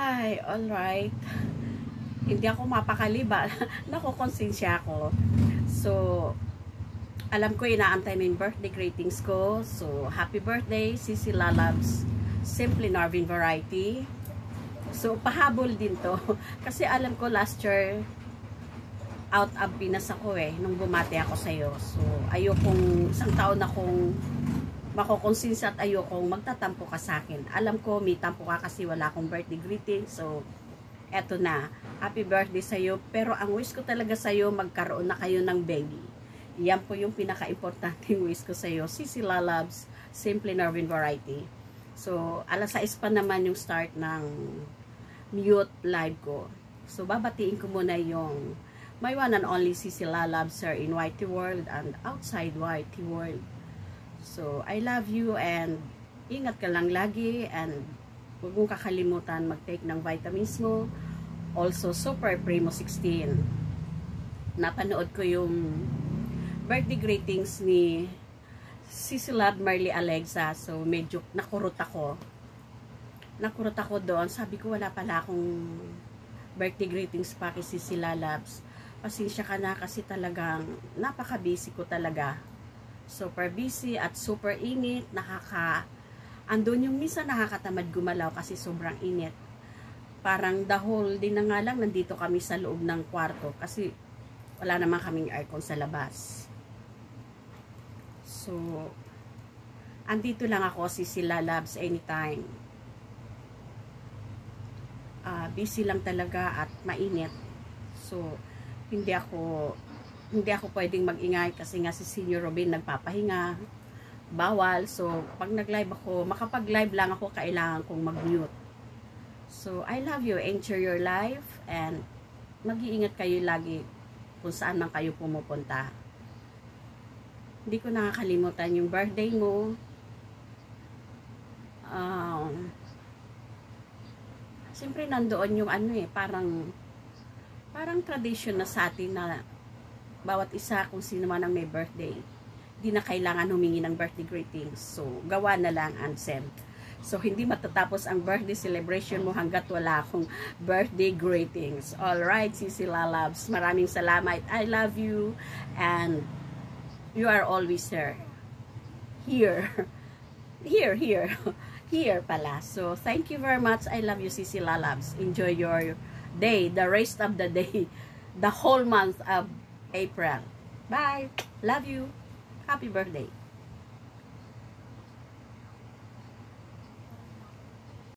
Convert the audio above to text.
Hi, alright. Hindi ako mapakali ba? Nakukonsensya ako. So, alam ko inaantay mo yung birthday greetings ko. So, happy birthday, Sisi Lalabs, Simply Narvin Variety. So, pahabol din to. Kasi alam ko last year, out of Pinas ako nung bumati ako sa'yo. So, ayokong, isang taon akong makukonsensya at ayokong magtatampo ka sa akin. Alam ko, may tampo ka kasi wala akong birthday greeting. So, eto na. Happy birthday sa'yo. Pero ang wish ko talaga sa'yo, magkaroon na kayo ng baby. Yan po yung pinaka-importanting wish ko sa'yo. Sisi Lalabs, Simply Narvin Variety. So, alas 6 pa naman yung start ng mute live ko. So, babatiin ko muna yung my one and only Sisi Lalabs sir in Whitey World and outside Whitey World. So, I love you and ingat ka lang lagi and huwag mong kakalimutan mag-take ng vitamins mo. Also, Super Primo 16. Napanood ko yung birthday greetings ni Sisi Lab Marley Alexa. So, medyo nakurot ako. Nakurot ako doon. Sabi ko, wala pala akong birthday greetings pa kay Sisi Lalabs. Pasensya ka na kasi talagang napaka-busy ko talaga. Super busy at super init. Andun yung minsan nakakatamad gumalaw kasi sobrang init. Parang the whole din na nga lang nandito kami sa loob ng kwarto kasi wala naman kaming aircon sa labas. So, andito lang ako, Sisi Lalabs, anytime. Busy lang talaga at mainit. So, hindi ako pwedeng mag-ingay kasi nga si Senior Robin nagpapahinga. Bawal. So, pag nag-live ako, makapag-live lang ako, kailangan kong mag-mute. So, I love you. Enjoy your life and mag-iingat kayo lagi kung saan man kayo pumupunta. Hindi ko nakakalimutan yung birthday mo. Siyempre nandoon yung parang tradition na sa atin na bawat isa kung sino man ang may birthday, di na kailangan humingi ng birthday greetings. So, gawa na lang and send. So, hindi matatapos ang birthday celebration mo hanggat wala akong birthday greetings. Alright, Sisi Lalabs, maraming salamat. I love you and you are always here. Here pala. So, thank you very much. I love you, Sisi Lalabs. Enjoy your day, the rest of the day, the whole month of April. Bye. Love you. Happy birthday.